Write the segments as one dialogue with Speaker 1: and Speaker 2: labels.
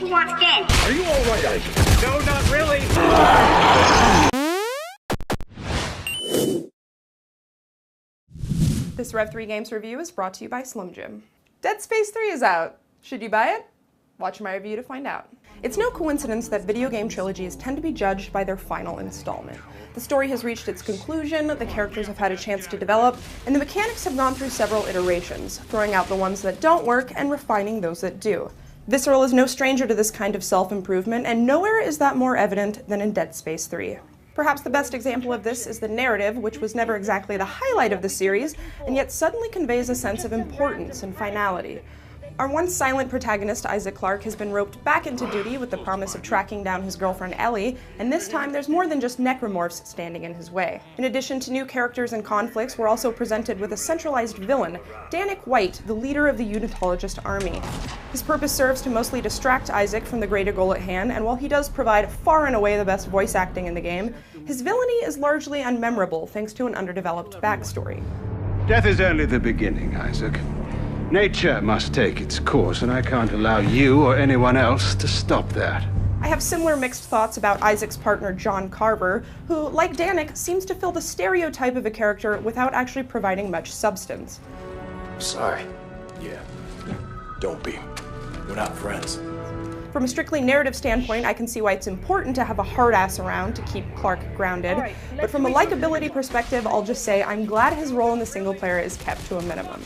Speaker 1: Who wants dead?
Speaker 2: Are you all right, Isaac?
Speaker 3: No, not really.
Speaker 4: This Rev 3 Games review is brought to you by Slim Jim. Dead Space 3 is out. Should you buy it? Watch my review to find out. It's no coincidence that video game trilogies tend to be judged by their final installment. The story has reached its conclusion, the characters have had a chance to develop, and the mechanics have gone through several iterations, throwing out the ones that don't work and refining those that do. Visceral is no stranger to this kind of self-improvement, and nowhere is that more evident than in Dead Space 3. Perhaps the best example of this is the narrative, which was never exactly the highlight of the series, and yet suddenly conveys a sense of importance and finality. Our once silent protagonist, Isaac Clarke, has been roped back into duty with the promise of tracking down his girlfriend Ellie, and this time there's more than just necromorphs standing in his way. In addition to new characters and conflicts, we're also presented with a centralized villain, Danik White, the leader of the Unitologist army. His purpose serves to mostly distract Isaac from the greater goal at hand, and while he does provide far and away the best voice acting in the game, his villainy is largely unmemorable thanks to an underdeveloped backstory.
Speaker 5: Death is only the beginning, Isaac. Nature must take its course, and I can't allow you or anyone else to stop that.
Speaker 4: I have similar mixed thoughts about Isaac's partner, John Carver, who, like Danik, seems to fill the stereotype of a character without actually providing much substance.
Speaker 2: Sorry. Yeah. Don't be. We're not friends.
Speaker 4: From a strictly narrative standpoint, I can see why it's important to have a hard ass around to keep Clarke grounded, but from a likability perspective, I'll just say I'm glad his role in the single player is kept to a minimum.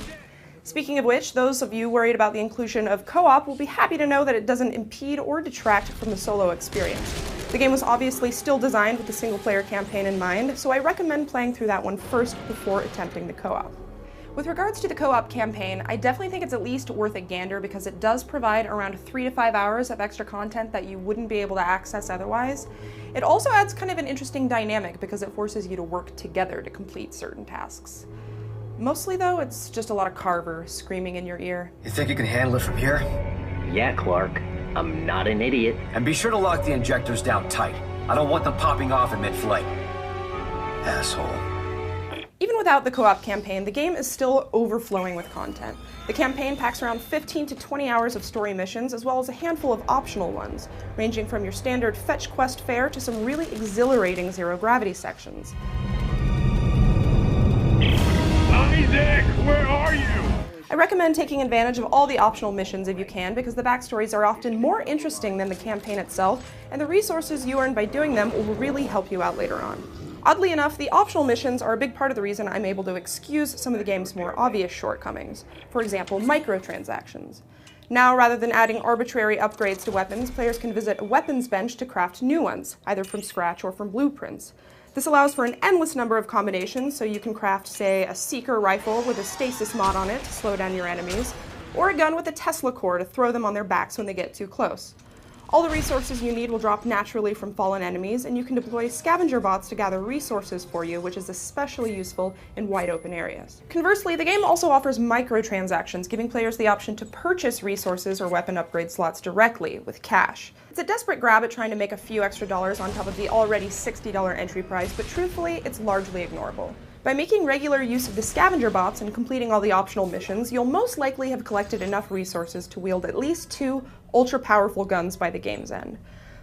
Speaker 4: Speaking of which, those of you worried about the inclusion of co-op will be happy to know that it doesn't impede or detract from the solo experience. The game was obviously still designed with the single-player campaign in mind, so I recommend playing through that one first before attempting the co-op. With regards to the co-op campaign, I definitely think it's at least worth a gander because it does provide around 3 to 5 hours of extra content that you wouldn't be able to access otherwise. It also adds kind of an interesting dynamic because it forces you to work together to complete certain tasks. Mostly, though, it's just a lot of Carver screaming in your ear.
Speaker 6: You think you can handle it from here?
Speaker 7: Yeah, Clark. I'm not an idiot.
Speaker 6: And be sure to lock the injectors down tight. I don't want them popping off in mid-flight. Asshole.
Speaker 4: Even without the co-op campaign, the game is still overflowing with content. The campaign packs around 15 to 20 hours of story missions, as well as a handful of optional ones, ranging from your standard fetch quest fare to some really exhilarating zero-gravity sections.
Speaker 2: Isaac, where are you?
Speaker 4: I recommend taking advantage of all the optional missions if you can, because the backstories are often more interesting than the campaign itself, and the resources you earn by doing them will really help you out later on. Oddly enough, the optional missions are a big part of the reason I'm able to excuse some of the game's more obvious shortcomings. For example, microtransactions. Now, rather than adding arbitrary upgrades to weapons, players can visit a weapons bench to craft new ones, either from scratch or from blueprints. This allows for an endless number of combinations, so you can craft, say, a Seeker rifle with a stasis mod on it to slow down your enemies, or a gun with a Tesla core to throw them on their backs when they get too close. All the resources you need will drop naturally from fallen enemies, and you can deploy scavenger bots to gather resources for you, which is especially useful in wide open areas. Conversely, the game also offers microtransactions, giving players the option to purchase resources or weapon upgrade slots directly with cash. It's a desperate grab at trying to make a few extra dollars on top of the already $60 entry price, but truthfully, it's largely ignorable. By making regular use of the scavenger bots and completing all the optional missions, you'll most likely have collected enough resources to wield at least 2 ultra-powerful guns by the game's end.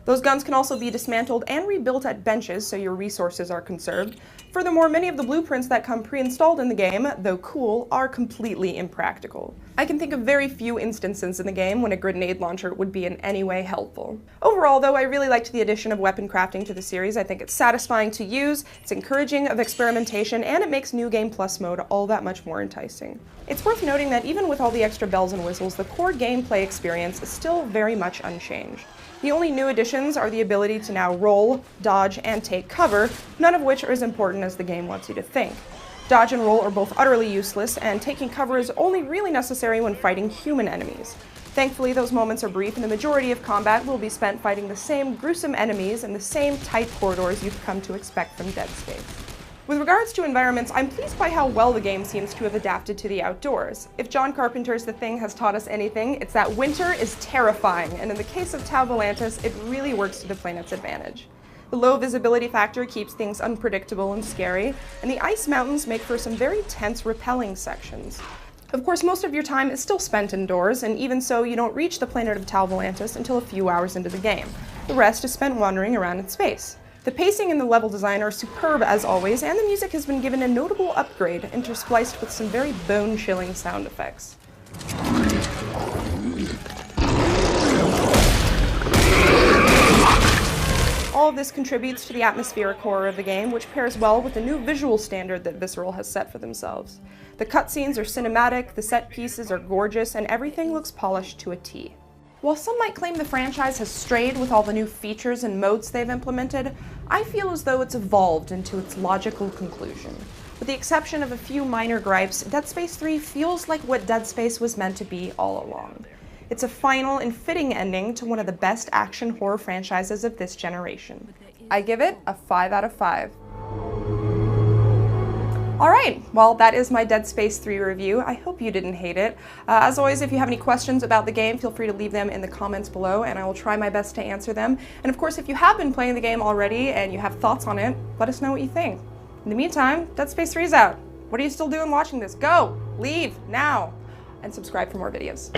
Speaker 4: Those guns can also be dismantled and rebuilt at benches, so your resources are conserved. Furthermore, many of the blueprints that come pre-installed in the game, though cool, are completely impractical. I can think of very few instances in the game when a grenade launcher would be in any way helpful. Overall, though, I really liked the addition of weapon crafting to the series. I think it's satisfying to use, it's encouraging of experimentation, and it makes New Game Plus mode all that much more enticing. It's worth noting that even with all the extra bells and whistles, the core gameplay experience is still very much unchanged. The only new additions are the ability to now roll, dodge, and take cover, none of which are as important as the game wants you to think. Dodge and roll are both utterly useless, and taking cover is only really necessary when fighting human enemies. Thankfully, those moments are brief, and the majority of combat will be spent fighting the same gruesome enemies in the same tight corridors you've come to expect from Dead Space. With regards to environments, I'm pleased by how well the game seems to have adapted to the outdoors. If John Carpenter's The Thing has taught us anything, it's that winter is terrifying, and in the case of Tau Volantis, it really works to the planet's advantage. The low visibility factor keeps things unpredictable and scary, and the ice mountains make for some very tense, repelling sections. Of course, most of your time is still spent indoors, and even so, you don't reach the planet of Tal Volantis until a few hours into the game. The rest is spent wandering around in space. The pacing and the level design are superb as always, and the music has been given a notable upgrade, interspliced with some very bone-chilling sound effects. All of this contributes to the atmospheric horror of the game, which pairs well with the new visual standard that Visceral has set for themselves. The cutscenes are cinematic, the set pieces are gorgeous, and everything looks polished to a T. While some might claim the franchise has strayed with all the new features and modes they've implemented, I feel as though it's evolved into its logical conclusion. With the exception of a few minor gripes, Dead Space 3 feels like what Dead Space was meant to be all along. It's a final and fitting ending to one of the best action horror franchises of this generation. I give it a 5 out of 5. Alright, well that is my Dead Space 3 review. I hope you didn't hate it. As always, if you have any questions about the game, feel free to leave them in the comments below and I will try my best to answer them. And of course, if you have been playing the game already and you have thoughts on it, let us know what you think. In the meantime, Dead Space 3 is out. What are you still doing watching this? Go! Leave! Now! And subscribe for more videos.